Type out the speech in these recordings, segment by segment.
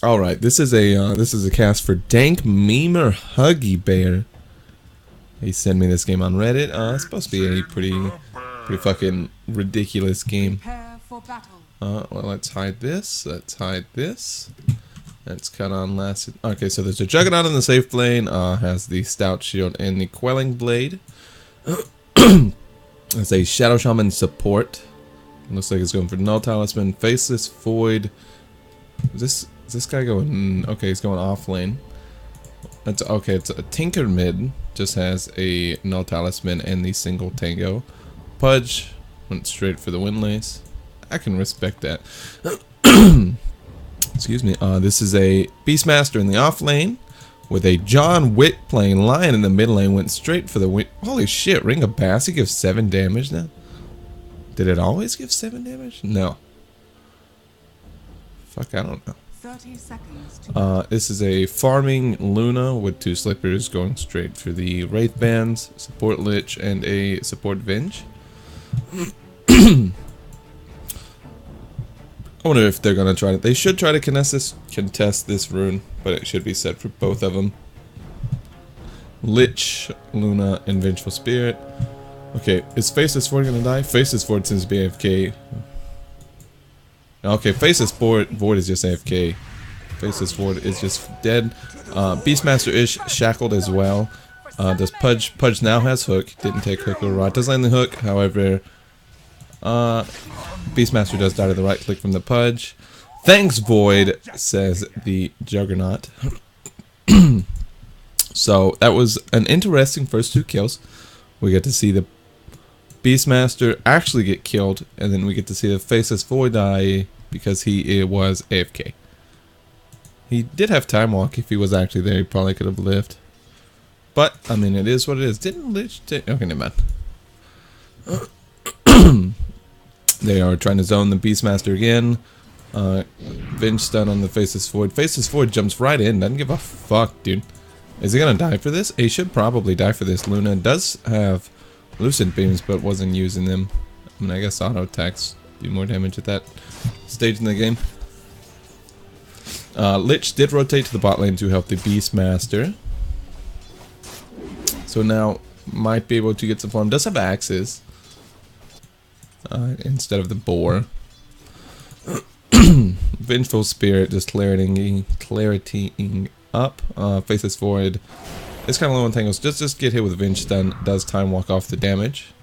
All right, this is a cast for DankMemerHuggyBear. He sent me this game on Reddit. It's supposed to be a pretty fucking ridiculous game. Well, let's hide this. Let's hide this. Let's cut on last. Okay, so there's a juggernaut in the safe lane. Has the stout shield and the quelling blade. It's a shadow shaman support. Looks like it's going for null talisman, faceless void. Is this guy going? Okay, he's going off lane. That's okay. It's a tinker mid. Just has a null talisman and the single tango. Pudge went straight for the windlace. I can respect that. Excuse me. This is a Beastmaster in the off lane with a John Wick playing Lion in the mid lane. Went straight for the win. Holy shit! Ring of Bassy gives 7 damage now. Did it always give 7 damage? No. Fuck, I don't know. 30 seconds to this is a farming Luna with 2 slippers going straight for the Wraith Bands, support Lich, and a support Venge. I wonder if they're gonna try to. They should try to contest this rune, but it should be set for both of them. Lich, Luna, and Vengeful Spirit. Okay, is Faceless Void gonna die? Faceless Void seems to be AFK. Okay, Faceless Void is just AFK. Faceless Void is just dead. Beastmaster is shackled as well. Does Pudge now has hook. Didn't take hook or rod. Does land the hook, however. Beastmaster does die to the right click from the Pudge. Thanks, Void, says the Juggernaut. So that was an interesting first 2 kills. We get to see the Beastmaster actually get killed, and then we get to see the Faceless Void die because he was AFK. He did have time walk. If he was actually there, he probably could have lived. But I mean, it is what it is. Didn't Lich take? Okay, never mind. They are trying to zone the Beastmaster again. Venge stun on the Faceless Void. Faceless Void jumps right in. Doesn't give a fuck, dude. Is he gonna die for this? He should probably die for this. Luna does have Lucid Beams, but wasn't using them. I mean, I guess auto attacks do more damage at that stage in the game. Lich did rotate to the bot lane to help the Beastmaster. So now might be able to get some farm. Does have axes instead of the boar. Vengeful Spirit just claritying up. Faceless Void. It's kind of low on tangles. Just get hit with Venge stun. Does time walk off the damage.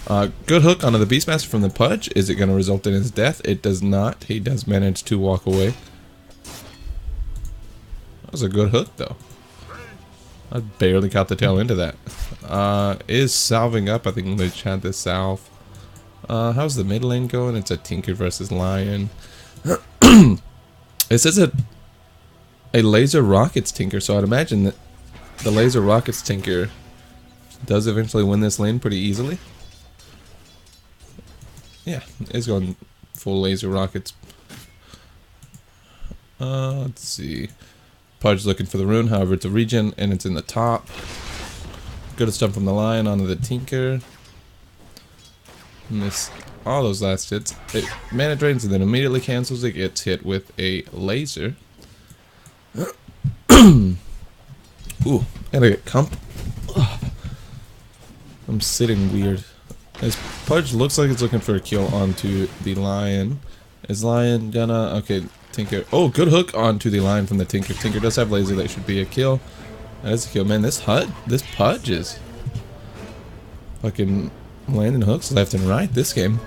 Good hook onto the Beastmaster from the Pudge. Is it going to result in his death? It does not. He does manage to walk away. That was a good hook, though. I barely caught the tail end of that. Is salving up. I think Lich had the salve. How's the mid lane going? It's a Tinker versus Lion. It says a laser rockets Tinker, so I'd imagine that the laser rockets Tinker does eventually win this lane pretty easily. Yeah, it's going full laser rockets. Let's see. Pudge looking for the rune, however it's a regen and it's in the top. Good stun from the Lion onto the Tinker. Miss all those last hits. It mana drains and then immediately cancels. It gets hit with a laser. Ooh, gotta get comp. I'm sitting weird. As Pudge looks like it's looking for a kill onto the Lion. Is Lion gonna... Okay, Tinker. Oh, good hook onto the Lion from the Tinker. Tinker does have laser. That should be a kill. That is a kill. Man, this Pudge is fucking landing hooks left and right this game.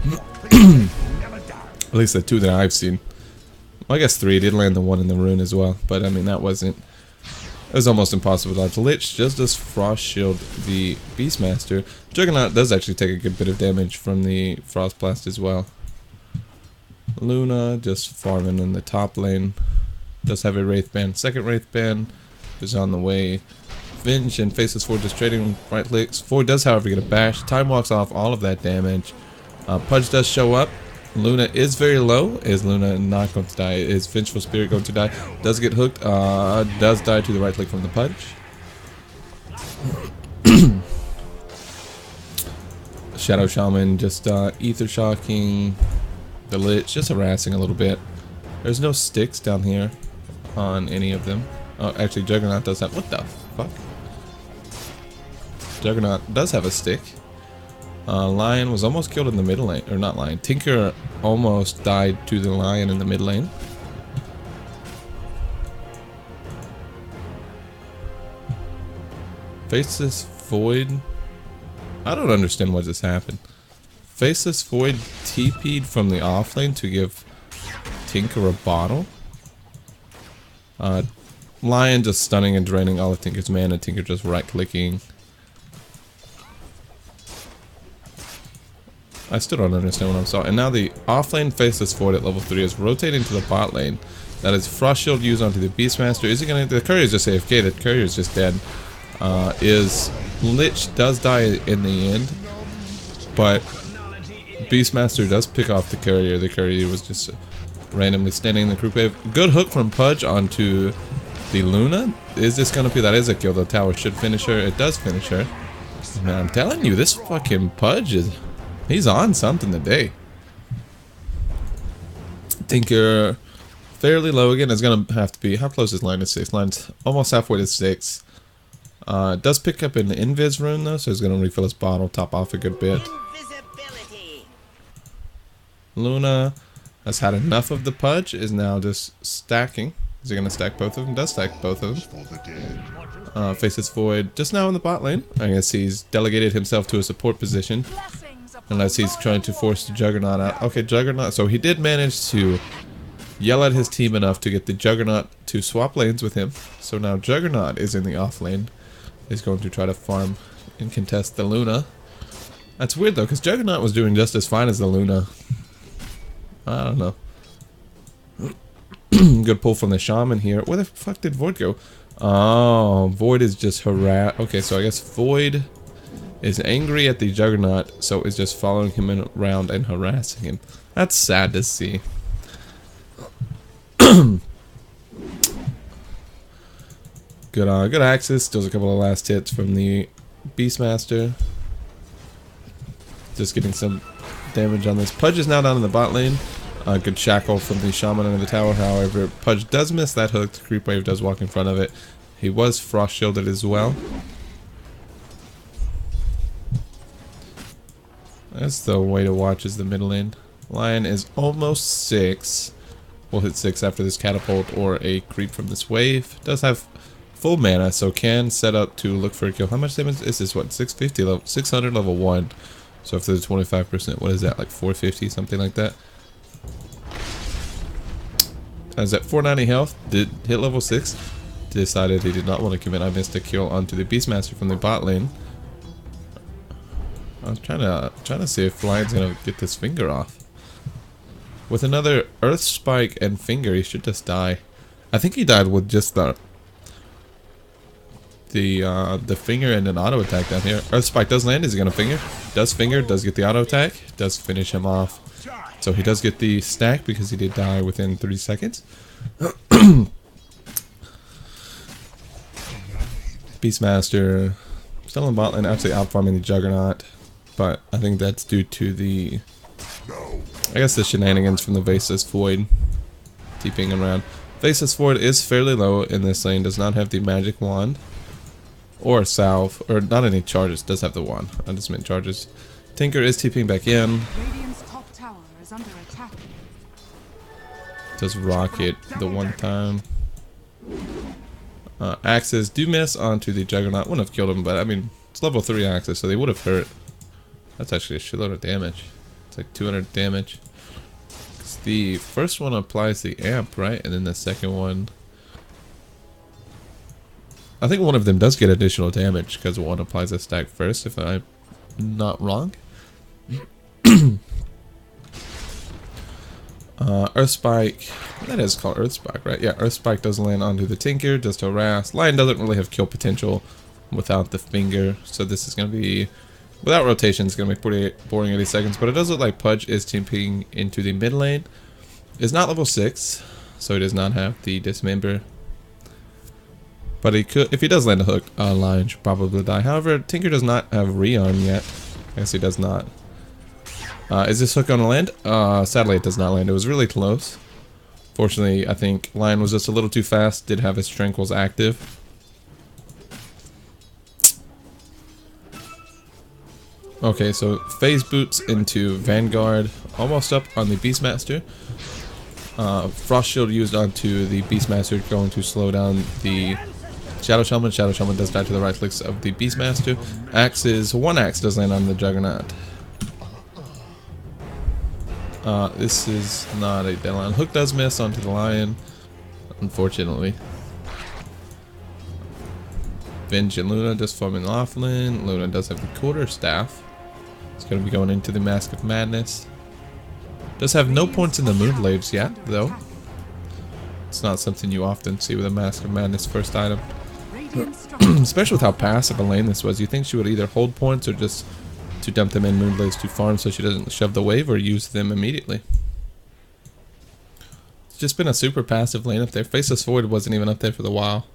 At least the 2 that I've seen. Well, I guess 3. Did land the 1 in the rune as well. But, I mean, that wasn't... It was almost impossible to dodge. Lich just does Frost Shield the Beastmaster. Juggernaut does actually take a good bit of damage from the Frost Blast as well. Luna just farming in the top lane. Does have a Wraith Band. Second Wraith Band is on the way. Venge and Faceless Void just trading right clicks. Void does, however, get a bash. Time walks off all of that damage. Pudge does show up. Luna is very low. Is Luna not going to die? Is Vengeful Spirit going to die? Does get hooked. Does die to the right click from the Pudge. Shadow Shaman just ether shocking the Lich, just harassing a little bit. There's no sticks down here on any of them. Oh, actually, Juggernaut does have. What the fuck? Juggernaut does have a stick. Lion was almost killed in the mid lane, or not Lion. Tinker almost died to the Lion in the mid lane. Faceless Void. I don't understand what just happened. Faceless Void TP'd from the off lane to give Tinker a bottle. Lion just stunning and draining all of Tinker's mana. Tinker just right clicking. I still don't understand what I saw. And now the offlane Faceless Void at level 3 is rotating to the bot lane. That is Frost Shield used onto the Beastmaster. Is he gonna? The Courier's just AFK. The Courier's just dead. Lich does die in the end, but Beastmaster does pick off the Courier. The Courier was just randomly standing in the creep wave. Good hook from Pudge onto the Luna. Is this gonna be? That is a kill. The tower should finish her. It does finish her. Man, I'm telling you, this fucking Pudge is. He's on something today. Tinker fairly low again. It's gonna have to be. How close is line to 6? Line's almost halfway to 6. It does pick up an invis rune though, so he's gonna refill his bottle, top off a good bit. Luna has had enough of the Pudge, is now just stacking. Is he gonna stack both of them? Does stack both of them. Faceless Void just now in the bot lane. I guess he's delegated himself to a support position. Unless he's trying to force the Juggernaut out. Okay, Juggernaut. So he did manage to yell at his team enough to get the Juggernaut to swap lanes with him. So now Juggernaut is in the off lane. He's going to try to farm and contest the Luna. That's weird though, because Juggernaut was doing just as fine as the Luna. I don't know. Good pull from the Shaman here. Where the fuck did Void go? Oh, Void is just harass. Okay, so I guess Void is angry at the Juggernaut, so is just following him around and harassing him. That's sad to see. Good access. Still a couple of last hits from the Beastmaster. Just getting some damage on this. Pudge is now down in the bot lane. Good shackle from the Shaman under the tower. However, Pudge does miss that hook. The creep wave does walk in front of it. He was frost shielded as well. That's the way to watch, is the middle lane. Lion is almost 6. We'll hit 6 after this catapult or a creep from this wave. Does have full mana, so can set up to look for a kill. How much damage is this? What, 650 level, 600 level 1. So if there's 25%, what is that? Like 450, something like that. Is at 490 health. Did hit level 6. Decided he did not want to commit. I missed a kill onto the Beastmaster from the bot lane. I was trying to see if Lion's gonna get this finger off. With another Earth Spike and finger, he should just die. I think he died with just the finger and an auto attack down here. Earth Spike does land. Is he gonna finger? Does finger? Does get the auto attack? Does finish him off. So he does get the stack because he did die within 3 seconds. Beastmaster still in bot lane, actually out farming the Juggernaut. But I think that's due to the, I guess, the shenanigans from the Faceless Void TPing around. Faceless Void is fairly low in this lane, does not have the magic wand or salve, or not any charges, does have the wand. I just meant charges. Tinker is TPing back in. Radiant's top tower is under attack. Does rocket the one time. Axes do miss onto the Juggernaut. Wouldn't have killed him, but I mean, it's level 3 axes, so they would have hurt. That's actually a shitload of damage. It's like 200 damage. 'Cause the first one applies the amp, right? And then the second one, I think one of them does get additional damage because one applies a stack first, if I'm not wrong. Earth Spike, that is called Earth Spike, right? Yeah, Earth Spike does land onto the Tinker, just to harass. Lion doesn't really have kill potential without the finger, so this is going to be, without rotation, it's going to be pretty boring 80 seconds, but it does look like Pudge is TPing into the mid lane. Is not level 6, so he does not have the dismember. But he could, if he does land a hook, Lion should probably die. However, Tinker does not have rearm yet. I guess he does not. Is this hook gonna land? Sadly it does not land. It was really close. Fortunately, I think Lion was just a little too fast. Did have his Tranquils active. Okay, so phase boots into Vanguard, almost up on the Beastmaster. Frost Shield used onto the Beastmaster, going to slow down the Shadow Shaman. Shadow Shaman does die to the right clicks of the Beastmaster. One axe does land on the Juggernaut. This is not a deadline. Hook does miss onto the Lion, unfortunately. Venge and Luna just forming Laughlin. Luna does have the quarterstaff. It's going to be going into the Mask of Madness. Does have no points in the Moonglaives yet, though. It's not something you often see with a Mask of Madness first item. Especially with how passive a lane this was. You think she would either hold points or just to dump them in Moonglaives to farm so she doesn't shove the wave, or use them immediately. It's just been a super passive lane up there. Faceless Void wasn't even up there for the while.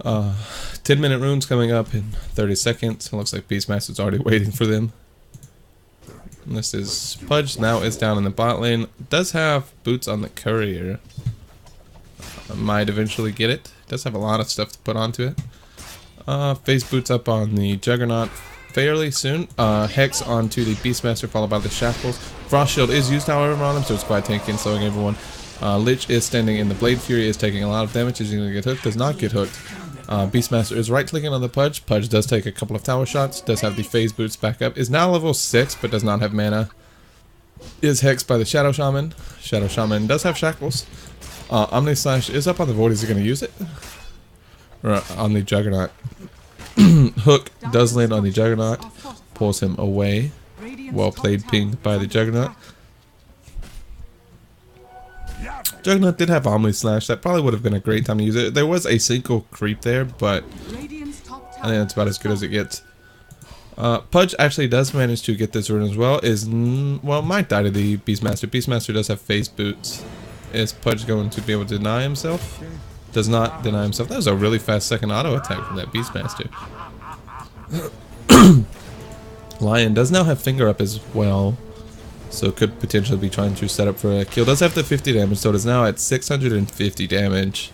10-minute runes coming up in 30 seconds. It looks like Beastmaster's already waiting for them. And this is Pudge now is down in the bot lane. Does have boots on the courier. Might eventually get it. Does have a lot of stuff to put onto it. Phase boots up on the Juggernaut fairly soon. Hex onto the Beastmaster, followed by the Shackles. Frost Shield is used, however, on him, so it's quite tanky and slowing everyone. Lich is standing in the Blade Fury, is taking a lot of damage. Is he going to get hooked? Does not get hooked. Beastmaster is right clicking on the Pudge. Pudge does take a couple of tower shots. Does have the phase boots back up. Is now level 6, but does not have mana. Is hexed by the Shadow Shaman. Shadow Shaman does have Shackles. Omni Slash is up on the Void. Is he going to use it? Or on the Juggernaut. Hook does land on the Juggernaut. Pulls him away. Well played, ping by the Juggernaut. Juggernaut did have Omni Slash. That probably would have been a great time to use it. There was a single creep there, but I think that's about as good as it gets. Pudge actually does manage to get this rune as well. Might die to the Beastmaster. Beastmaster does have phase boots. Is Pudge going to be able to deny himself? Does not deny himself. That was a really fast second auto attack from that Beastmaster. Lion does now have finger up as well, so could potentially be trying to set up for a kill. Does have the 50 damage, so it is now at 650 damage.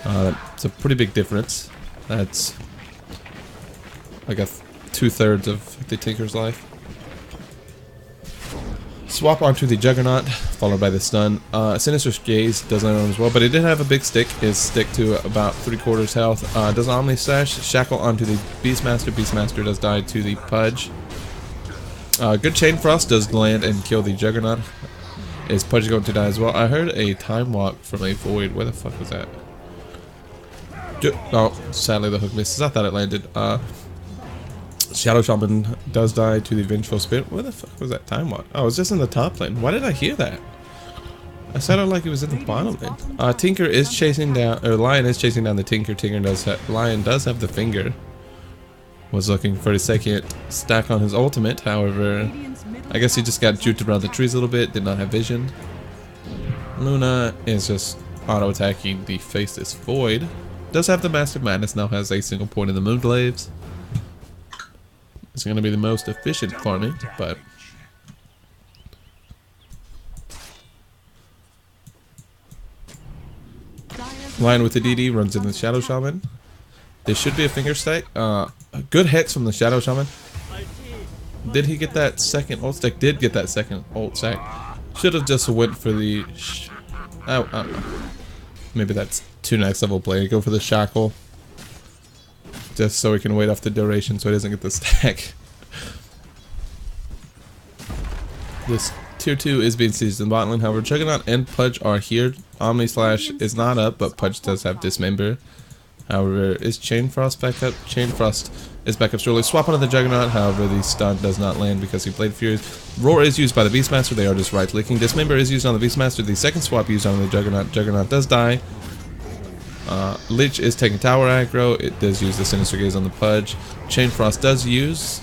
It's a pretty big difference. That's like a 2/3 of the Tinker's life. Swap onto the Juggernaut, followed by the stun. Sinister's Gaze does land on as well, but it did have a big stick. His stick to about 3/4 health. Does Omni Slash, Shackle onto the Beastmaster. Beastmaster does die to the Pudge. Good Chain Frost does land and kill the Juggernaut. Is Pudge going to die as well? I heard a Time Walk from a Void. Where the fuck was that? Oh, sadly the hook misses. I thought it landed. Shadow Shaman does die to the Vengeful Spirit. Where the fuck was that Time Walk? Oh, it was just in the top lane. Why did I hear that? I sounded like it was in the bottom lane. Tinker is chasing down, or Lion is chasing down the Tinker. Lion does have the finger. Was looking for a second stack on his ultimate, however, I guess he just got juked around the trees a little bit, did not have vision. Luna is just auto-attacking the Faceless Void. Does have the Mask of Madness, now has a single point in the Moonglaves. It's going to be the most efficient farming, but Lion with the DD runs in the Shadow Shaman. This should be a finger stack. Good hits from the Shadow Shaman. Did he get that second ult stack? Did get that second ult stack. Should have just went for the... I don't know. Maybe that's too next level play. Go for the Shackle. Just so he can wait off the duration so he doesn't get the stack. This tier 2 is being seized in the bot lane. However, Juggernaut and Pudge are here. Omni Slash is not up, but Pudge does have Dismember. However, is Chain Frost back up? Chain Frost is back up slowly. Swap onto the Juggernaut. However, the stun does not land because he played Fury. Roar is used by the Beastmaster. They are just right clicking. Dismember is used on the Beastmaster. The second swap used on the Juggernaut. Juggernaut does die. Lich is taking tower aggro. It does use the Sinister Gaze on the Pudge. Chain Frost does use.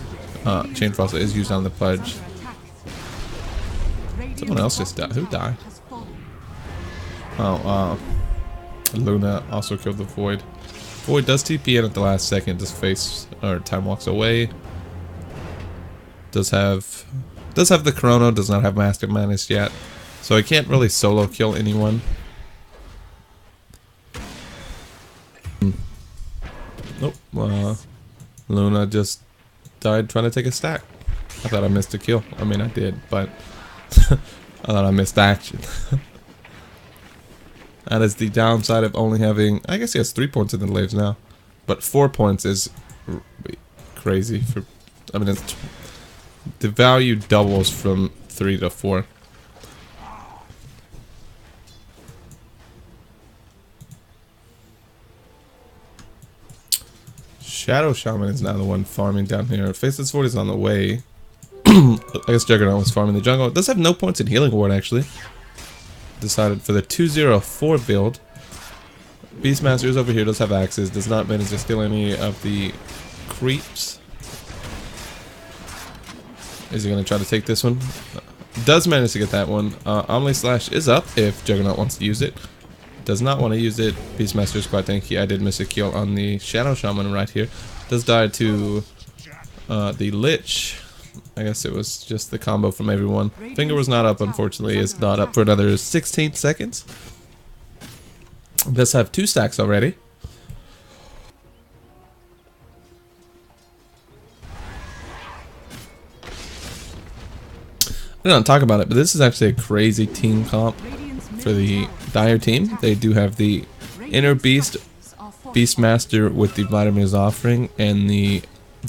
Chain Frost is used on the Pudge. Someone else just died. Who died? Oh, Luna also killed the Void. Void does TP in at the last second. Just face or time walks away. Does have the Chrono. Does not have Mask of Madness yet. So I can't really solo kill anyone. Nope. Luna just died trying to take a stack. I thought I missed a kill. I mean, I did, but I thought I missed action. That is the downside of only having... I guess he has 3 points in the glaives now. But 4 points is crazy. For I mean, the value doubles from 3 to 4. Shadow Shaman is now the one farming down here. Faceless Fort is on the way. I guess Juggernaut was farming the jungle. It does have no points in Healing Ward, actually. Decided for the 204 build. Beastmaster is over here, does have axes. Does not manage to steal any of the creeps. Is he going to try to take this one? Does manage to get that one. Omni Slash is up if Juggernaut wants to use it. Does not want to use it. Beastmaster is quite tanky. I did miss a kill on the Shadow Shaman right here. Does die to the Lich. I guess it was just the combo from everyone. Finger was not up, unfortunately. Is not up for another 16 seconds. Does have 2 stacks already. I don't talk about it, but this is actually a crazy team comp for the Dire team. They do have the Inner Beast, Beastmaster with the Vladimir's Offering, and the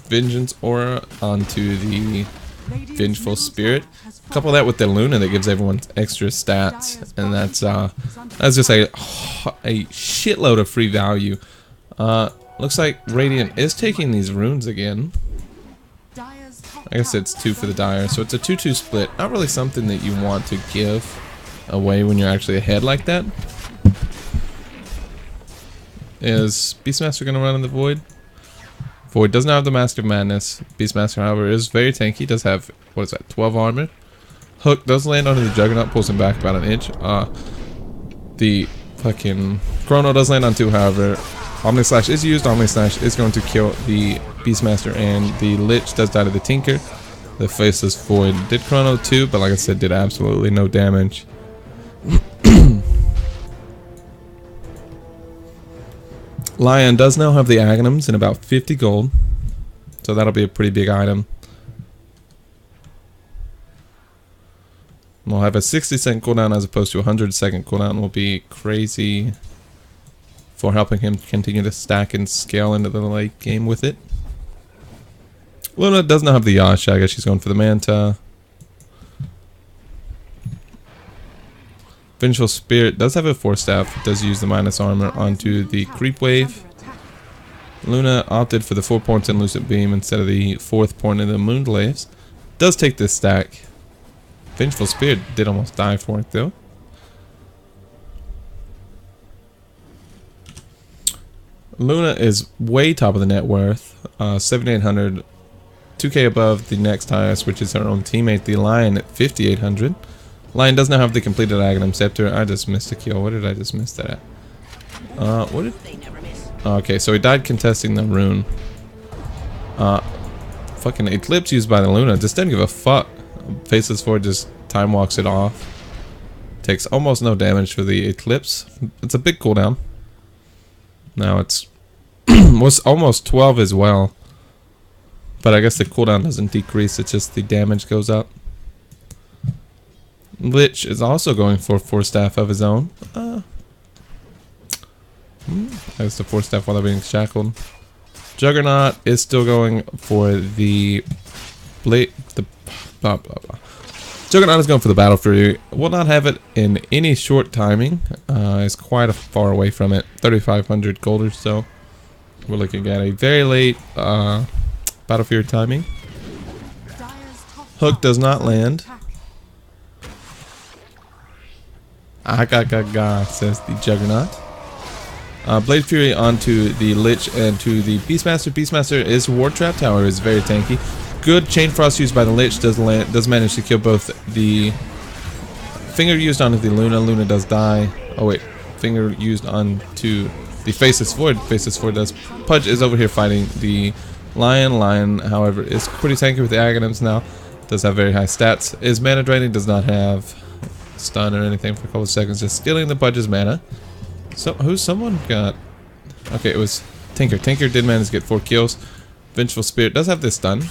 Vengeance Aura onto the Vengeful Spirit. Couple that with the Luna that gives everyone extra stats, and that's just a shitload of free value. Looks like Radiant is taking these runes again. I guess it's 2 for the Dire, so it's a 2-2 split. Not really something that you want to give away when you're actually ahead like that. Is Beastmaster going to run in the Void? Void does not have the Master of Madness. Beastmaster, however, is very tanky. Does have, what is that, 12 armor. Hook does land onto the Juggernaut, pulls him back about an inch. The fucking Chrono does land on 2, however. Omni Slash is used. Omni Slash is going to kill the Beastmaster, and the Lich does die to the Tinker. The Faceless Void did Chrono too, but like I said, did absolutely no damage. Lion does now have the Aghanims in about 50 gold, so that'll be a pretty big item. We'll have a 60-second cooldown as opposed to a 100-second cooldown. Will be crazy for helping him continue to stack and scale into the late game with it. Luna does not have the Yash. I guess she's going for the Manta. Vengeful Spirit does have a 4-staff. Does use the minus armor onto the creep wave. Luna opted for the 4 points in Lucid Beam instead of the 4th point in the Moonglaves. Does take this stack. Vengeful Spirit did almost die for it though. Luna is way top of the net worth. 7,800. 2k above the next highest, which is her own teammate, the Lion, at 5,800. Lion does not have the completed Aghanim Scepter. I just missed a kill. What did I just miss that at? What did... Okay, so he died contesting the rune. Fucking Eclipse used by the Luna. Just didn't give a fuck. Faceless Fort just time walks it off. Takes almost no damage for the Eclipse. It's a big cooldown. Now it's... was almost 12 as well. But I guess the cooldown doesn't decrease. It's just the damage goes up. Lich is also going for a 4-staff of his own. I guess the 4-staff while they're being shackled. Juggernaut is still going for the blade. Blah, blah, blah. Juggernaut is going for the Battle Fury. Will not have it in any short timing. It's quite far away from it. 3,500 gold or so. We're looking at a very late Battle Fury timing. Hook does not land. Aga, says the Juggernaut. Blade Fury onto the Lich and to the Beastmaster. Beastmaster is Ward Trap Tower, is very tanky. Good Chain Frost used by the Lich does manage to kill both the Finger used onto the Luna. Luna does die. Oh wait, Finger used onto the Faceless Void. Faceless Void does. Pudge is over here fighting the Lion. Lion, however, is pretty tanky with the Aghanims now. Does have very high stats. Is mana draining. Does not have stun or anything for a couple of seconds, just stealing the Pudge's mana. So someone got? Okay, it was Tinker. Tinker did manage to get 4 kills. Vengeful Spirit does have this stun.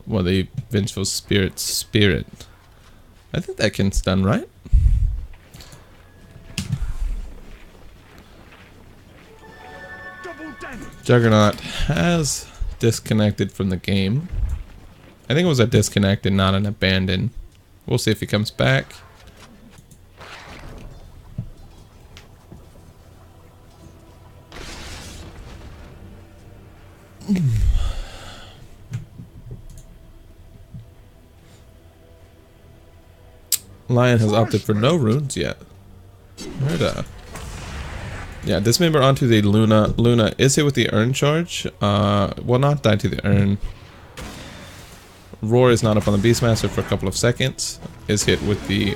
Well, the Vengeful Spirit. I think that can stun, right? Juggernaut has disconnected from the game. I think it was a disconnect and not an abandon. We'll see if he comes back. Lion has opted for no runes yet. Yeah, dismember onto the Luna. Luna is hit with the urn charge. Will not die to the urn. Roar is not up on the Beastmaster for a couple of seconds. Is hit with the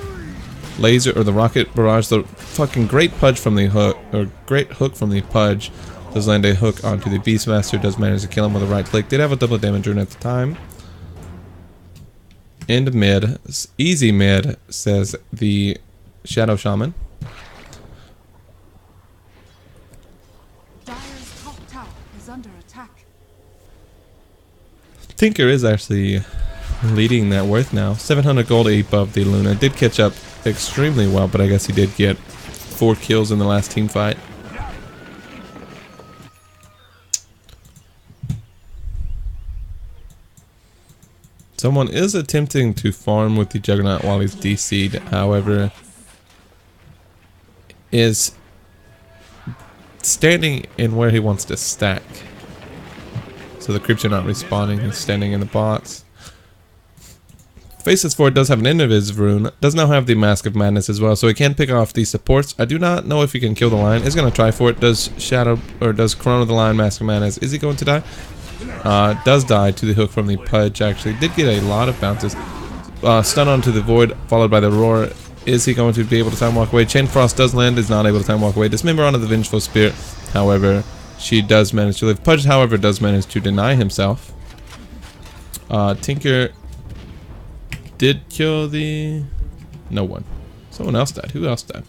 laser or the rocket barrage. The fucking great pudge from the hook, or great hook from the Pudge, does land a hook onto the Beastmaster. Does manage to kill him with a right click. Did have a double damage rune at the time. End mid, easy mid, says the Shadow Shaman. Dire's top tower is under attack. Tinker is actually leading that worth now. 700 gold above the Luna. Did catch up extremely well, but I guess he did get 4 kills in the last team fight. Someone is attempting to farm with the Juggernaut while he's DC'd, however, is standing in where he wants to stack. So the creeps are not respawning, he's standing in the box. Faces Forward does have an Innovis rune, does now have the Mask of Madness as well, so he can pick off the supports. I do not know if he can kill the Lion, he's going to try for it. Does Shadow, or does Corona the Lion, Mask of Madness, is he going to die? Does die to the hook from the Pudge, actually. Did get a lot of bounces. Stun onto the Void, followed by the Roar. Is he going to be able to time walk away? Chain Frost does land, is not able to time walk away. Dismember onto the Vengeful Spirit, however, she does manage to live. Pudge, however, does manage to deny himself. Tinker did kill the... No one. Someone else died. Who else died?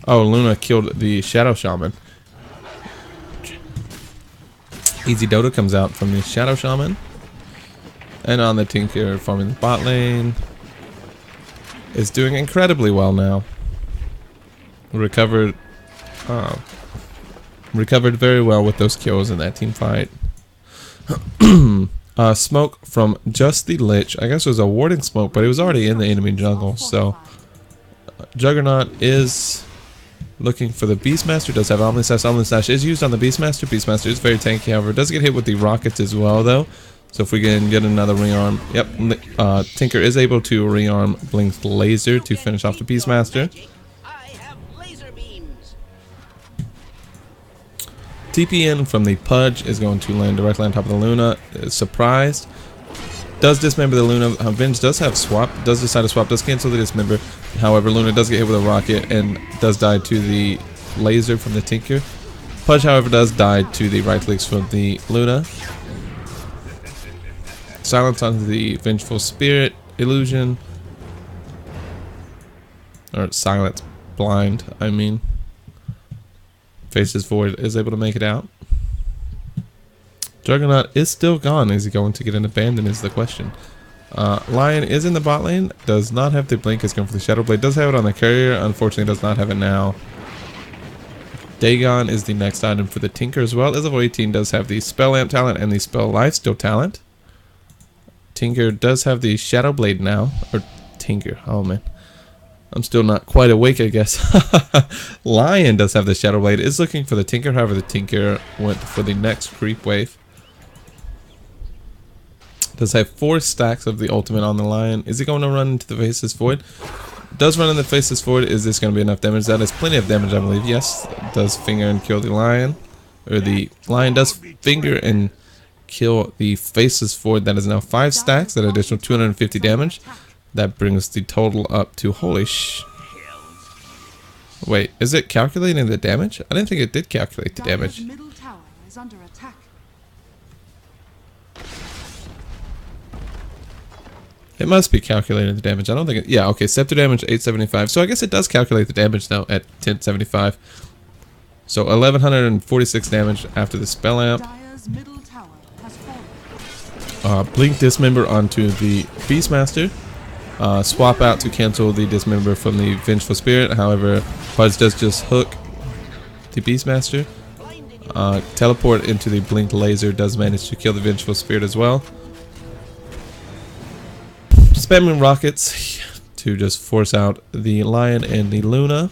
Oh, Luna killed the Shadow Shaman. Easy Dota comes out from the Shadow Shaman. And on the Tinker farming the bot lane. Is doing incredibly well now. Recovered very well with those kills in that team fight. Smoke from just the Lich. I guess it was a warding smoke, but it was already in the enemy jungle. So Juggernaut is looking for the Beastmaster. Does have Omnislash. Omnislash is used on the Beastmaster. Beastmaster is very tanky, however. Does get hit with the rockets as well, though. So if we can get another rearm. Yep. Tinker is able to rearm Blink's laser to finish off the Beastmaster. TPN from the Pudge is going to land directly on top of the Luna. Is surprised. Does dismember the Luna. Venge does have swap. Does decide to swap. Does cancel the dismember. However, Luna does get hit with a rocket and does die to the laser from the Tinker. Pudge, however, does die to the right clicks from the Luna. Silence onto the Vengeful Spirit. Illusion. Or silence. Blind, I mean. Faces Forward is able to make it out. Juggernaut is still gone. Is he going to get an abandon is the question. Lion is in the bot lane. Does not have the blink. Is going for the Shadow Blade. Does have it on the carrier. Unfortunately does not have it now. Dagon is the next item for the Tinker as well. As level 18 does have the Spell Lamp talent and the Spell Lifesteal talent. Tinker does have the Shadow Blade now. Or Tinker. Oh man. I'm still not quite awake, I guess. Lion does have the Shadow Blade. Is looking for the Tinker. However, the Tinker went for the next creep wave. Does have 4 stacks of the ultimate on the Lion. Is he going to run into the Faces Void? Does run in the Faces Void. Is this going to be enough damage? That is plenty of damage, I believe. Yes. Does finger and kill the Lion. Or the Lion does finger and kill the Faces Void. That is now 5 stacks. That additional 250 damage. That brings the total up to holy sh... Wait, is it calculating the damage? I didn't think it did calculate the damage. Middle tower is under attack. It must be calculating the damage. I don't think it... Yeah, okay. Scepter damage, 875. So I guess it does calculate the damage now at 1075. So 1146 damage after the spell amp. Dire's middle tower has fallen. Blink Dismember onto the Beastmaster. Swap out to cancel the Dismember from the Vengeful Spirit. However, Pudge does just hook the Beastmaster. Teleport into the Blink Laser does manage to kill the Vengeful Spirit as well. Spamming rockets to just force out the Lion and the Luna.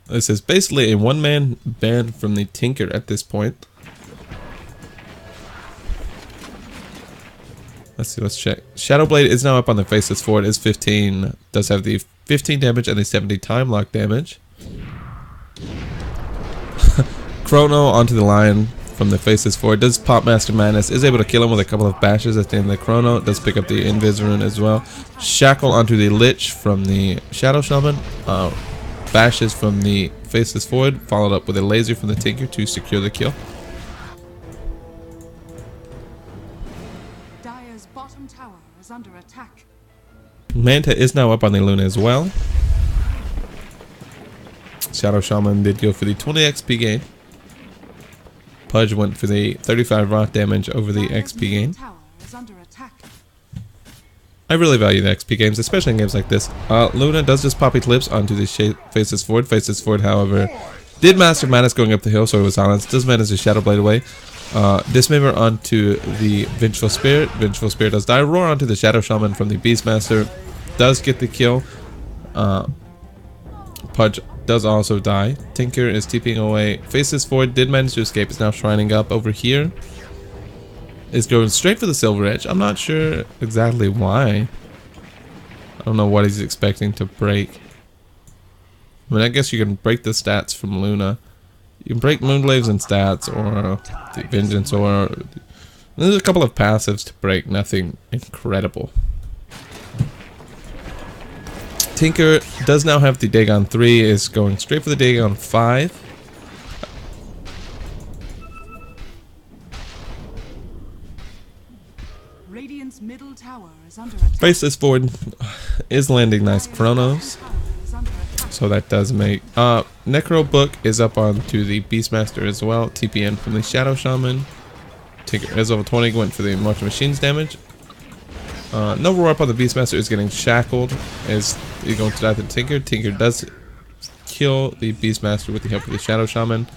This is basically a one-man band from the Tinker at this point. Let's see, let's check. Shadowblade is now up on the Faceless Forward. Is 15. Does have the 15 damage and the 70 time lock damage. Chrono onto the Lion from the Faceless Forward. Does pop Master Madness. Is able to kill him with a couple of bashes at the end of the Chrono. Does pick up the Invis Rune as well. Shackle onto the Lich from the Shadow Shaman. Bashes from the Faceless Forward. Followed up with a laser from the Tinker to secure the kill. Dire's bottom tower is under attack. Manta is now up on the Luna as well. Shadow Shaman did go for the 20 XP gain. Pudge went for the 35 rot damage over the Dire's XP middle gain. tower is under attack. I really value the XP games, especially in games like this. Luna does just pop Eclipse onto the Faceless Forward. Faceless Forward, however, did Master Madness going up the hill, so it was silenced. Does manage to Shadow Blade away. Dismember onto the Vengeful Spirit. Vengeful Spirit does die. Roar onto the Shadow Shaman from the Beastmaster. Does get the kill. Pudge does also die. Tinker is TPing away. Faceless Forward did manage to escape. Is now shrining up over here. Is going straight for the Silver Edge. I'm not sure exactly why. I don't know what he's expecting to break. I mean, I guess you can break the stats from Luna. You can break Moonglaves and stats, or the Vengeance, or... There's a couple of passives to break. Nothing incredible. Tinker does now have the Dagon 3. Is going straight for the Dagon 5. Radiant's middle tower is under attack. Faceless Forward is landing nice Chronos. So that does make... Necro Book is up onto the Beastmaster as well. TPN from the Shadow Shaman. Tinker is level 20. Went for the March Machines damage. No roar up on the Beastmaster. Is getting shackled. Is he going to die to Tinker? Tinker does kill the Beastmaster with the help of the Shadow Shaman.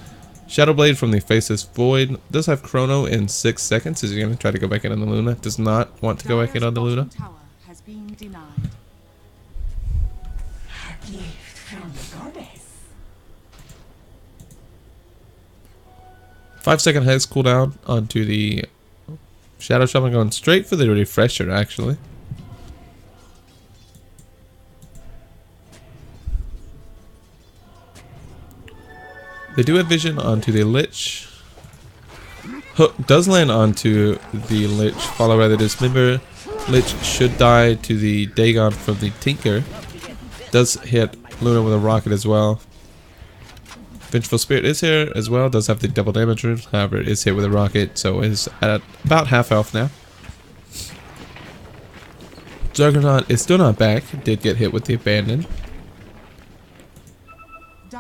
Shadow Blade from the Faceless Void. Does have Chrono in 6 seconds. Is he going to try to go back in on the Luna? Does not want to go back in on the Luna. Tower has been denied. 5-second hex cooldown onto the Shadow Shaman, going straight for the refresher actually. They do have vision onto the Lich. Hook does land onto the Lich, followed by the Dismember. Lich should die to the Dagon from the Tinker. Does hit Luna with a rocket as well. Vengeful Spirit is here as well, does have the double damage rune, however it is hit with a rocket, so is at about half health now. Juggernaut is still not back, did get hit with the Abandon.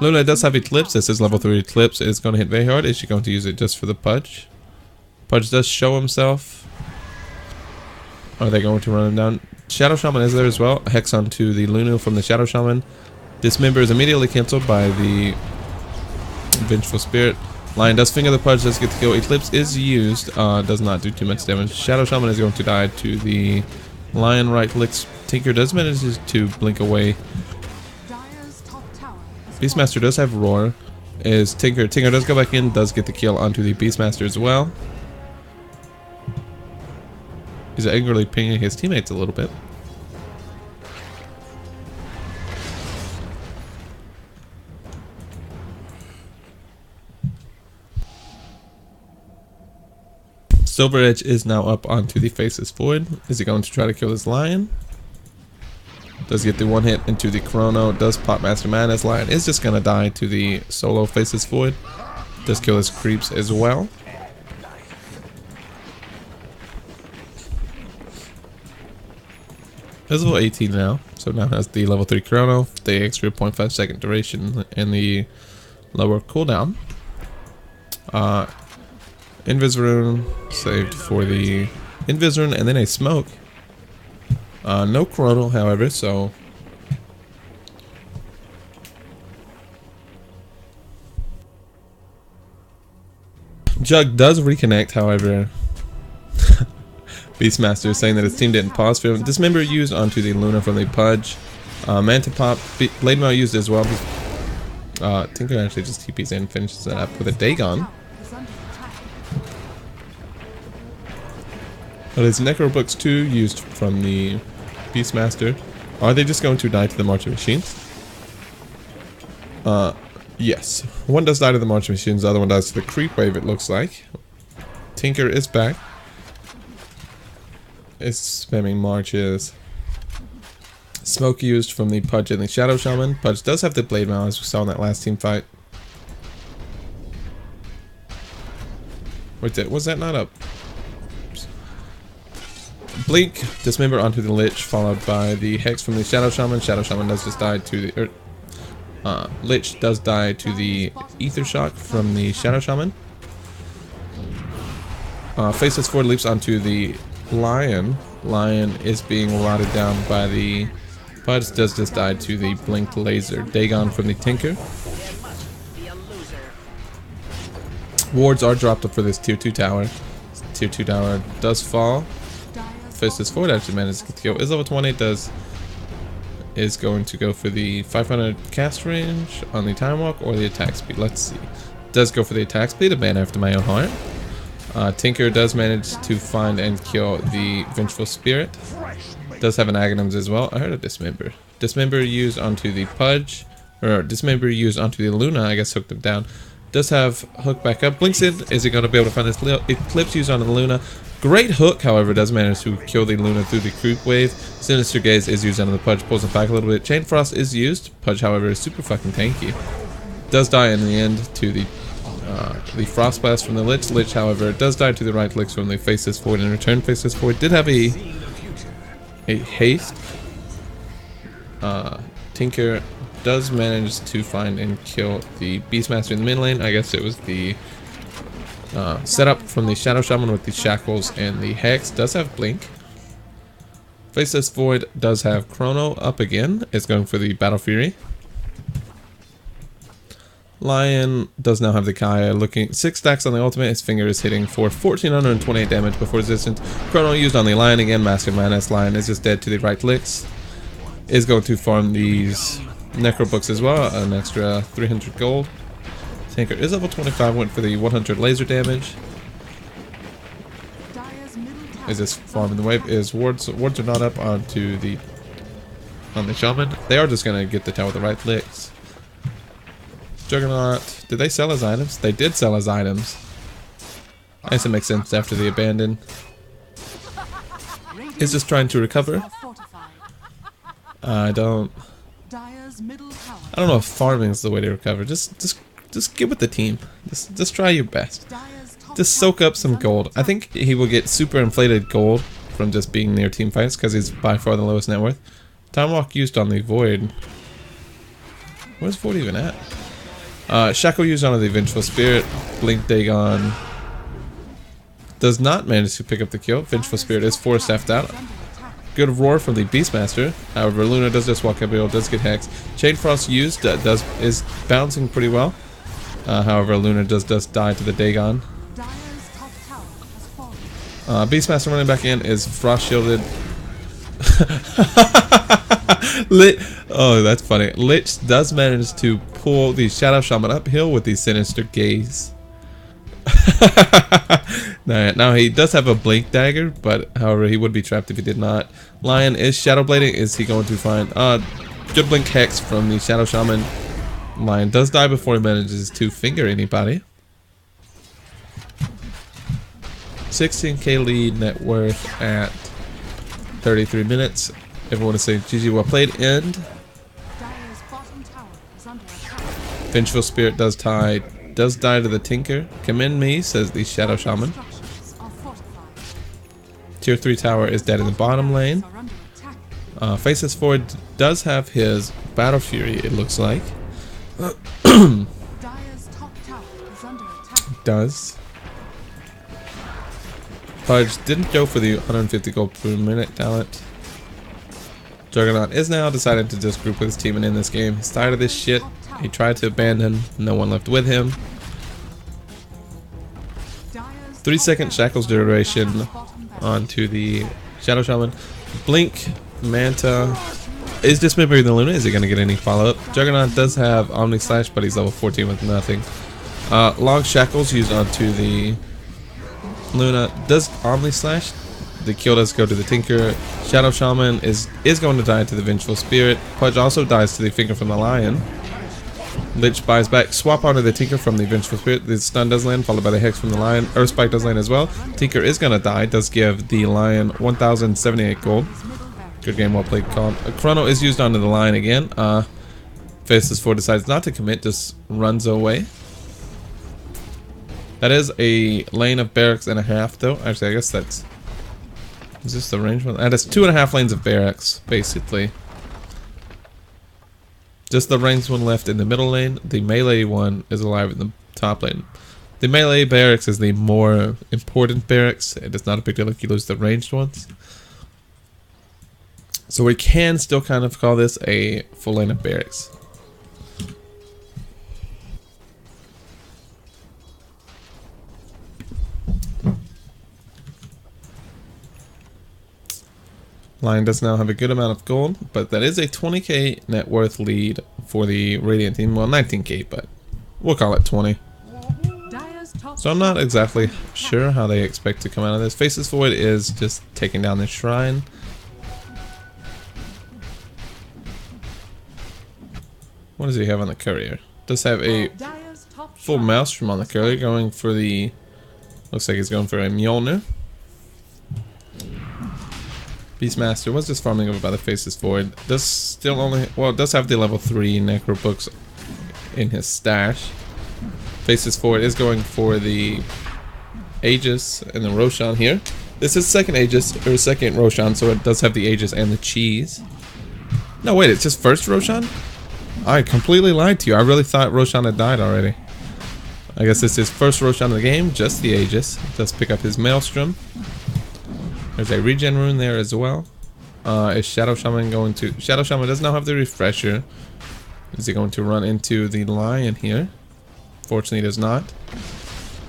Luna does have Eclipse. This is level 3 Eclipse. It's going to hit very hard. Is she going to use it just for the Pudge? Pudge does show himself. Are they going to run him down? Shadow Shaman is there as well. Hex onto the Luna from the Shadow Shaman. Dismember is immediately cancelled by the Vengeful Spirit. Lion does finger the Pudge, does get the kill. Eclipse is used. Does not do too much damage. Shadow Shaman is going to die to the Lion right clicks. Tinker does manage to blink away. Beastmaster does have Roar. Is Tinker. Tinker does go back in, does get the kill onto the Beastmaster as well. He's angrily pinging his teammates a little bit. Silver Edge is now up onto the Faceless Void. Is he going to try to kill this Lion? Does get the one hit into the Chrono. Does pop Master Madness. Lion is just going to die to the solo Faceless Void. Does kill his creeps as well. It's level 18 now, so now has the level 3 chrono, the extra 0.5 second duration, and the lower cooldown. Invis rune saved for the Invis rune, and then a smoke. No chrono, however, so Jug does reconnect, however. Beastmaster is saying that his team didn't pause for him. Dismember used onto the Luna from the Pudge. Manta Pop, Blade Mail used as well. Tinker actually just TPs in and finishes it up with a Dagon. But his Necro Books 2 used from the Beastmaster. Are they just going to die to the March of Machines? Yes. One does die to the March of Machines, the other one dies to the Creep Wave, it looks like. Tinker is back. Is spamming marches. Smoke used from the Pudge and the Shadow Shaman. Pudge does have the Blade Mail, as we saw in that last team fight. Wait, was that not up? Blink, Dismember onto the Lich, followed by the Hex from the Shadow Shaman. Shadow Shaman does just die to the... Lich does die to the Ether Shock from the Shadow Shaman. Faceless Forward leaps onto the Lion. Lion is being rotted down by the Pudge, does just die to the Blinked Laser. Dagon from the Tinker. Wards are dropped up for this tier 2 tower. Tier 2 tower does fall. Faceless Forward actually manages to get the kill. Is level 20, is going to go for the 500 cast range on the time walk or the attack speed. Let's see. Does go for the attack speed, a man after my own heart. Tinker does manage to find and kill the Vengeful Spirit. Does have an Aghanims as well. I heard a Dismember. Dismember used onto the Pudge, or Dismember used onto the Luna, I guess hooked him down. Does have hook back up. Blinks in. Is he going to be able to find this Eclipse used on the Luna? Great hook, however, does manage to kill the Luna through the Creep Wave. Sinister Gaze is used on the Pudge, pulls him back a little bit. Chain Frost is used. Pudge, however, is super fucking tanky. Does die in the end to the Frost Blast from the Lich. Lich, however, does die to the right clicks from the Faceless Forward and return Faceless Forward. Did have a haste. Tinker does manage to find and kill the Beastmaster in the mid lane. I guess it was the setup from the Shadow Shaman with the Shackles and the Hex. Does have Blink. Faceless Void does have Chrono up again. It's going for the Battle Fury. Lion does now have the Kaya, looking 6 stacks on the ultimate. His finger is hitting for 1428 damage before resistance. Chrono used on the Lion again. Master Madness. Lion is just dead to the right clicks. Is going to farm these Necro Books as well, an extra 300 gold. Tinker is level 25, went for the 100 laser damage. Is this farming the wave? Is wards are not up on the Shaman. They are just gonna get the tower with the right clicks. Juggernaut, did they sell his items? They did sell his items. I guess it makes sense after the abandon. Is just trying to recover. I don't know if farming is the way to recover. Just get with the team. Just try your best. Just soak up some gold. I think he will get super inflated gold from just being near team fights because he's by far the lowest net worth. Time walk used on the Void. Where's Void even at? Shackle used on the Vengeful Spirit. Blink Dagon does not manage to pick up the kill. Vengeful Spirit is 4 staffed out. Good roar from the Beastmaster. However, Luna does just walk up, does get hexed. Chain Frost used is bouncing pretty well. However, Luna does die to the Dagon. Beastmaster running back in is frost shielded. Oh, that's funny. Lich does manage to pull the Shadow Shaman uphill with the Sinister Gaze. Now he does have a Blink Dagger, but however he would be trapped if he did not. Lion is Shadow Blading. Is he going to find good Blink Hex from the Shadow Shaman? Lion does die before he manages to finger anybody. 16k lead, net worth at 33 minutes. Everyone is saying GG, well played. End. Vengeful Spirit does die to the Tinker. Commend me, says the Shadow Shaman. Tier 3 tower is dead in the bottom lane. Faces forward does have his Battle Fury, it looks like. Dire's top tower is under attack. Does. Pudge didn't go for the 150 gold per minute talent. Juggernaut is now deciding to just group with his team and end this game. He's tired of this shit. He tried to abandon, no one left with him. 3-second shackles duration onto the Shadow Shaman. Blink, Manta is dismembering the Luna. Is he going to get any follow-up? Juggernaut does have Omni Slash, but he's level 14 with nothing. Long Shackles used onto the Luna. Does Omni Slash. The kill does go to the Tinker. Shadow Shaman is going to die to the Vengeful Spirit. Pudge also dies to the Finger from the Lion. Lich buys back. Swap onto the Tinker from the Vengeful Spirit. The stun does land, followed by the Hex from the Lion. Earth Spike does land as well. Tinker is going to die. Does give the Lion 1,078 gold. Good game, well played, called. Chrono is used onto the Lion again. Faces 4 decides not to commit, just runs away. That is a lane of barracks and a half, though. Actually, I guess that's... Is this the range one? That is 2.5 lanes of barracks, basically. Just the ranged one left in the middle lane. The melee one is alive in the top lane. The melee barracks is the more important barracks. It is not a big deal if you lose the ranged ones. So we can still kind of call this a full lane of barracks. Lion does now have a good amount of gold, but that is a 20k net worth lead for the Radiant team. Well, 19k, but we'll call it 20. So I'm not exactly sure how they expect to come out of this. Faces forward is just taking down the shrine. What does he have on the courier? Does have a full Maelstrom on the courier, going for the... Looks like he's going for a Mjolnir. Beastmaster was just farming over by the Faces forward. Does still only... Well, it does have the level 3 Necro books in his stash. Faces forward is going for the Aegis and the Roshan here. This is second Aegis, or second Roshan, so it does have the Aegis and the cheese. No, wait, it's just first Roshan? I completely lied to you. I really thought Roshan had died already. I guess this is first Roshan of the game, just the Aegis. Does pick up his Maelstrom. There's a regen rune there as well. Is Shadow Shaman going to... Shadow Shaman does now have the refresher. Is he going to run into the Lion here? Fortunately, he does not.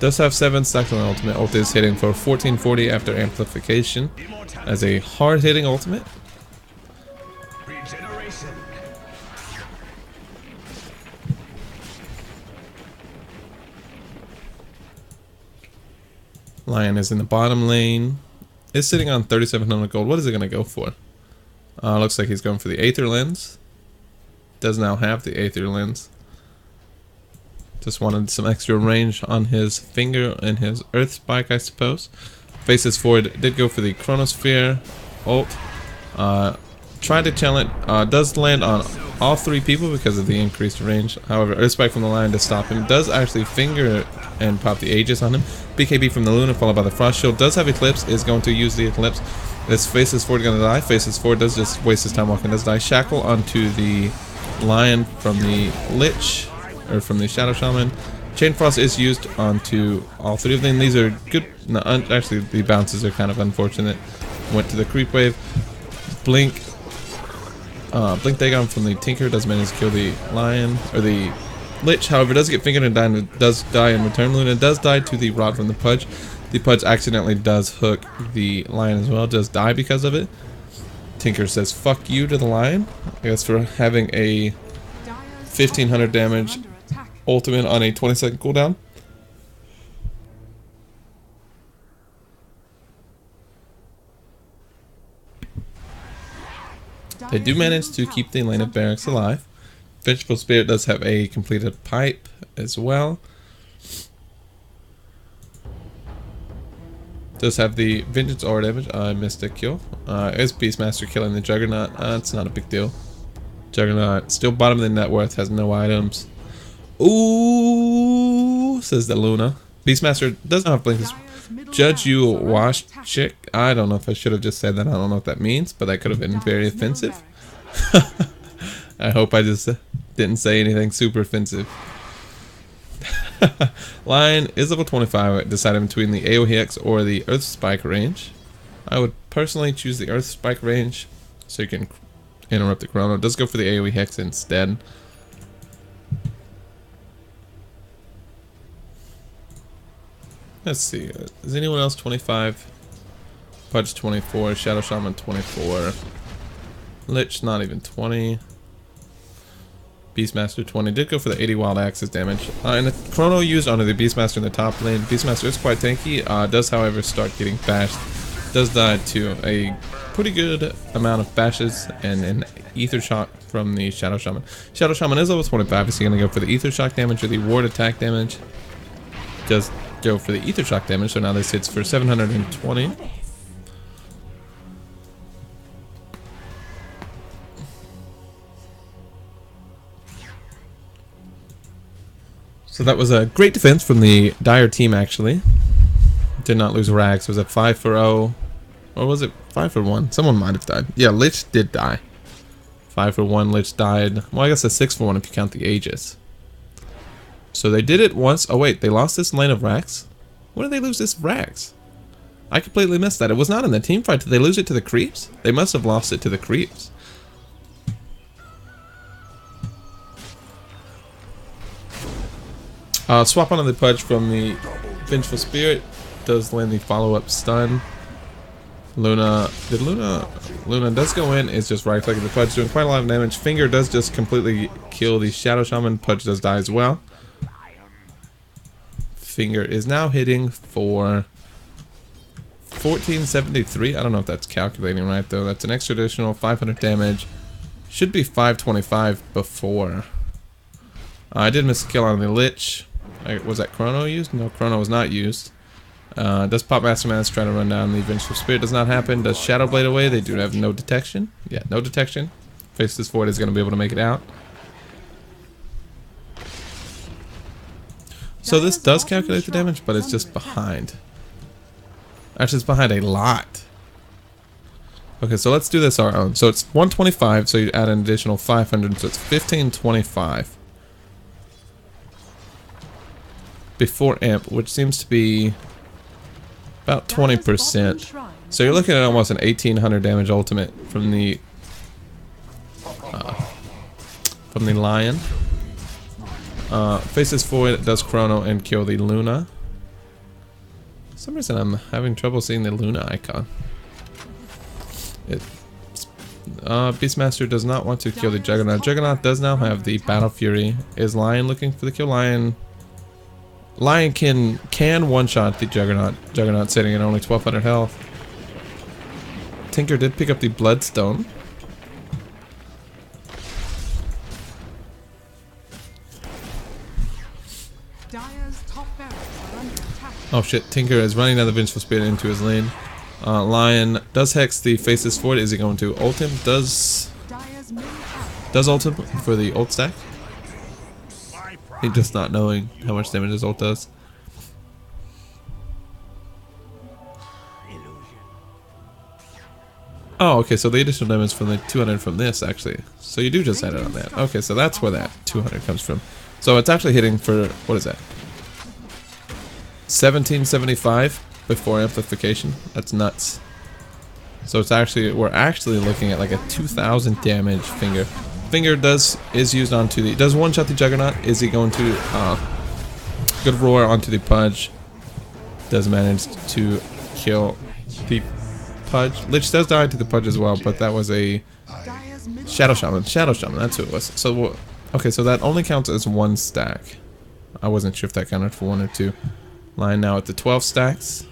Does have 7 stacks on ultimate. Ult is hitting for 1440 after amplification. As a hard-hitting ultimate. Lion is in the bottom lane. Is sitting on 3,700 gold. What is it going to go for? Looks like he's going for the Aether Lens. Does now have the Aether Lens. Just wanted some extra range on his finger and his Earth Spike, I suppose. Faces forward. Did go for the Chronosphere ult. Tried to challenge it. Does land on all 3 people because of the increased range. However, Earth Spike from the Lion to stop him. Does actually finger and pop the Aegis on him. BKB from the Luna followed by the Frost Shield. Does have Eclipse. Is going to use the Eclipse. This Faces forward going to die. Faces forward does just waste his time walking. Does die. Shackle onto the Lion from the Lich. Or from the Shadow Shaman. Chain Frost is used onto all 3 of them. These are good. No, actually, the bounces are kind of unfortunate. Went to the Creep Wave. Blink. Blink Dagon from the Tinker does manage to kill the Lion, or the Lich, however, does get fingered and does die in return. Luna does die to the Rod from the Pudge. The Pudge accidentally does hook the Lion as well, does die because of it. Tinker says fuck you to the Lion, I guess for having a 1500 damage ultimate on a 20-second cooldown. They do manage to keep the lane of barracks alive. Vengeful Spirit does have a completed pipe as well. Does have the Vengeance Aura damage. I missed a kill. Is Beastmaster killing the Juggernaut? It's not a big deal. Juggernaut still bottom of the net worth, has no items. Ooh, says the Luna. Beastmaster does not have Blink. Judge you wash chick. I don't know if I should have just said that. I don't know what that means, but that could have been very offensive. I hope I just didn't say anything super offensive. Lion is level 25, deciding between the AoE Hex or the Earth Spike range. I would personally choose the Earth Spike range so you can interrupt the chrono. It does go for the AoE Hex instead. Let's see. Is anyone else 25? Pudge 24. Shadow Shaman 24. Lich not even 20. Beastmaster 20. Did go for the 80 wild axes damage. And the chrono used onto the Beastmaster in the top lane. Beastmaster is quite tanky. Does however start getting bashed. Does die to a pretty good amount of bashes and an ether shock from the Shadow Shaman. Shadow Shaman is level 25. Is he going to go for the ether shock damage or the ward attack damage? Does go for the ether shock damage, so now this hits for 720. So that was a great defense from the Dire team, actually. Did not lose Rags. Was it 5 for 0? Or was it 5 for 1? Someone might have died. Yeah, Lich did die. 5 for 1, Lich died. Well, I guess a 6 for 1 if you count the Aegis. So they did it once. Oh wait, they lost this lane of Rags? When did they lose this Rags? I completely missed that. It was not in the team fight. Did they lose it to the creeps? They must have lost it to the creeps. Swap onto the Pudge from the Vengeful Spirit. Does land the follow-up stun. Luna does go in, is just right-clicking the Pudge, doing quite a lot of damage. Finger does just completely kill the Shadow Shaman. Pudge does die as well. Finger is now hitting for 1473. I don't know if that's calculating right though. That's an extra additional 500 damage. Should be 525 before. I did miss a kill on the Lich. Was that Chrono used? No, Chrono was not used. Does Pop Master Mass try to run down the Vengeful Spirit? Does not happen. Does Shadow Blade away? They do have no detection. Yeah, no detection. Faceless Void is going to be able to make it out. So this does calculate the damage, but it's just behind. Actually, it's behind a lot. Okay, so let's do this our own. So it's 125, so you add an additional 500, so it's 1525. Before amp, which seems to be about 20%. So you're looking at almost an 1800 damage ultimate from the Lion. Faces Void does Chrono and kill the Luna. For some reason I'm having trouble seeing the Luna icon. Beastmaster does not want to kill the Juggernaut. Juggernaut does now have the Battle Fury. Is Lion looking for the kill? Lion can one-shot the Juggernaut. Juggernaut sitting at only 1200 health. Tinker did pick up the Bloodstone. Oh shit, Tinker is running down the Vengeful Spirit into his lane. Lion does hex the Faceless Void. Is he going to ult him? Does ult him for the ult stack? He just not knowing how much damage his ult does. Oh, okay, so the additional damage from the 200 from this, actually. So you do just add it on that. Okay, so that's where that 200 comes from. So it's actually hitting for, what is that? 1775 before amplification. That's nuts. So it's actually, we're actually looking at like a 2000 damage Finger. Finger is used onto the, does one shot the Juggernaut. Is he going to good roar onto the Pudge? Does manage to kill the Pudge. Lich does die to the Pudge as well, but that was a Shadow Shaman. Shadow Shaman, that's who it was. So okay, so that only counts as one stack. I wasn't sure if that counted for 1 or 2. Lion now at the 12 stacks.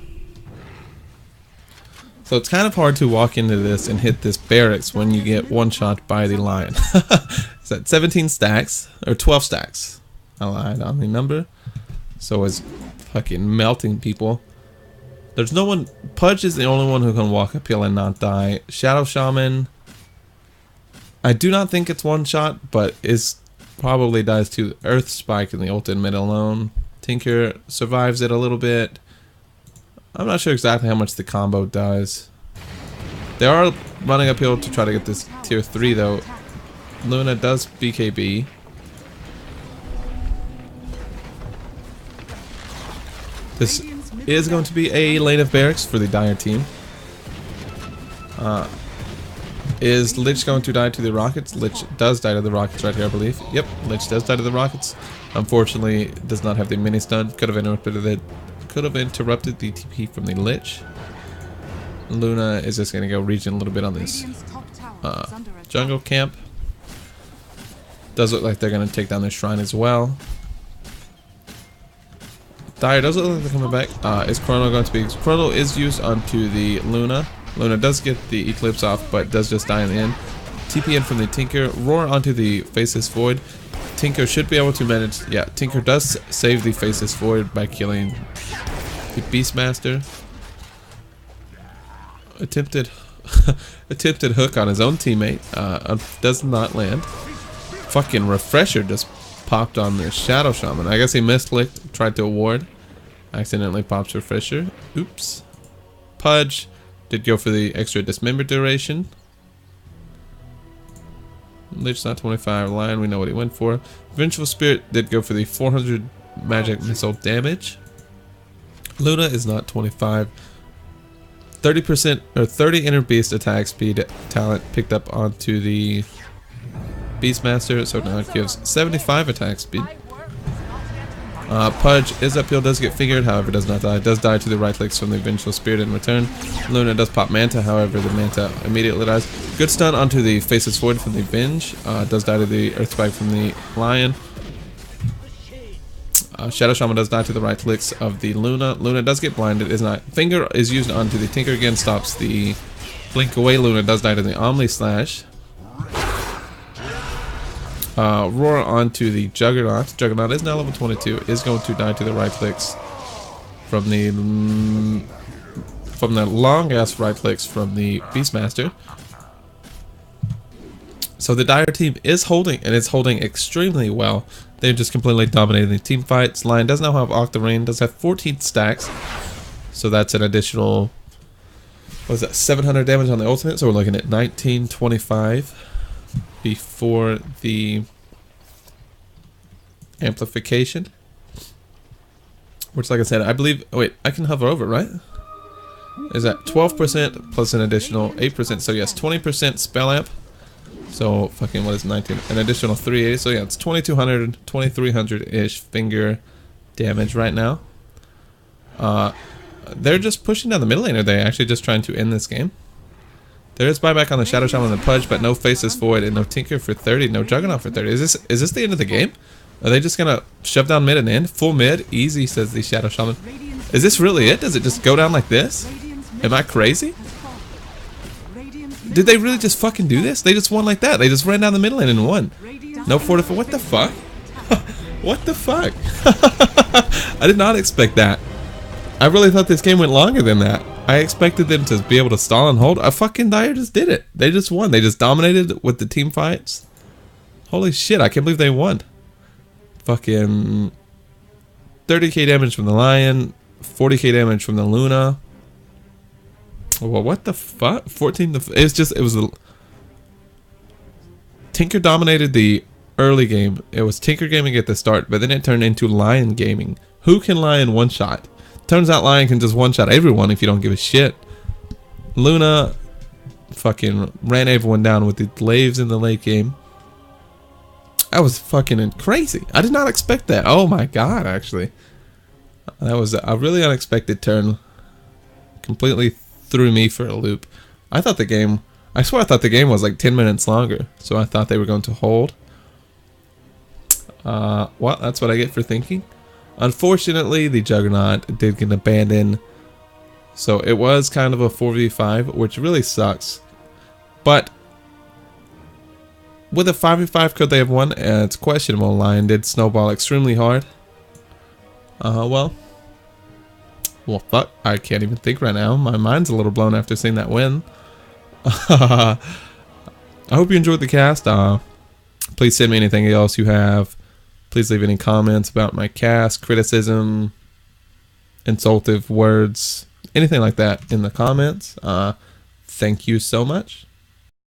So it's kind of hard to walk into this and hit this barracks when you get one shot by the Lion. Is that 17 stacks? Or 12 stacks? I lied on the number. So it's fucking melting people. There's no one. Pudge is the only one who can walk uphill and not die. Shadow Shaman, I do not think it's one shot, but is probably dies to Earth Spike in the ult in mid alone. Tinker survives it a little bit. I'm not sure exactly how much the combo does. They are running uphill to try to get this tier 3 though. Luna does BKB. This is going to be a lane of barracks for the Dire team. Is Lich going to die to the rockets? Lich does die to the rockets right here, I believe. Yep, Lich does die to the rockets. Unfortunately, does not have the mini stun. Could have interrupted it. Could have interrupted the TP from the Lich. Luna is just gonna go regen a little bit on this jungle camp. Does look like they're gonna take down their shrine as well. Dire does look like they're coming back. Is Chrono going to be? Chrono is used onto the Luna. Luna does get the Eclipse off, but does just die in the end. TP in from the Tinker. Roar onto the Faceless Void. Tinker should be able to manage. Yeah, Tinker does save the Faceless Void by killing the Beastmaster. Attempted hook on his own teammate. Does not land. Fucking Refresher just popped on the Shadow Shaman. I guess he misclicked, tried to ward. Accidentally pops Refresher. Oops. Pudge did go for the extra dismember duration. Lich not 25. Lion, we know what he went for. Vengeful Spirit did go for the 400 magic missile damage. Luna is not 25. 30% or 30 inner beast attack speed talent picked up onto the Beastmaster, so now it gives 75 attack speed. Pudge is uphill, does get fingered, however does not die. Does die to the right clicks from the Vengeful Spirit in return. Luna does pop Manta, however the Manta immediately dies. Good stun onto the Faceless Void from the Venge. Does die to the Earthspike from the Lion. Shadow Shaman does die to the right clicks of the Luna. Luna does get blinded, is not. Finger is used onto the Tinker again, stops the blink away. Luna does die to the Omni Slash. Roar onto the Juggernaut. Juggernaut is now level 22. Is going to die to the right clicks from the long ass right clicks from the Beastmaster. So the Dire team is holding, and it's holding extremely well. They're just completely dominating the team fights. Lion does now have Octarine, does have 14 stacks. So that's an additional, what is that, 700 damage on the ultimate. So we're looking at 1925 before the amplification. Which, like I said, I believe, oh wait, I can hover over, right? Is that 12% plus an additional 8%? So yes, 20% spell amp. So fucking what is 19? An additional 380. So yeah, it's 2200, 2300-ish finger damage right now. They're just pushing down the middle lane. Are they actually just trying to end this game? There is buyback on the Shadow Shaman and the Pudge, but no Faceless Void and no Tinker for 30, no Juggernaut for 30. Is this the end of the game? Are they just gonna shove down mid and end? Full mid, easy, says the Shadow Shaman. Is this really it? Does it just go down like this? Am I crazy? Did they really just fucking do this? They just won like that. They just ran down the middle lane and won. No fortify. What the fuck? What the fuck? I did not expect that. I really thought this game went longer than that. I expected them to be able to stall and hold. A fucking Dire just did it. They just won. They just dominated with the team fights. Holy shit, I can't believe they won. Fucking 30k damage from the Lion, 40k damage from the Luna. Well, what the fuck? 14 to... it was... Tinker dominated the early game. It was Tinker gaming at the start, but then it turned into Lion gaming. Who can Lion one-shot? Turns out Lion can just one-shot everyone if you don't give a shit. Luna fucking ran everyone down with the glaives in the late game. That was fucking crazy. I did not expect that. Oh my god, actually. That was a really unexpected turn. Completely threw me for a loop. I thought the game... I swear I thought the game was like 10 minutes longer. So I thought they were going to hold. Well, that's what I get for thinking. Unfortunately, the Juggernaut did get abandoned. So it was kind of a 4v5, which really sucks. But with a 5v5, could they have won? It's questionable. Lion did snowball extremely hard. Well, fuck. I can't even think right now. My mind's a little blown after seeing that win. I hope you enjoyed the cast. Please send me anything else you have. Please leave any comments about my cast, criticism, insultive words, anything like that in the comments. Thank you so much.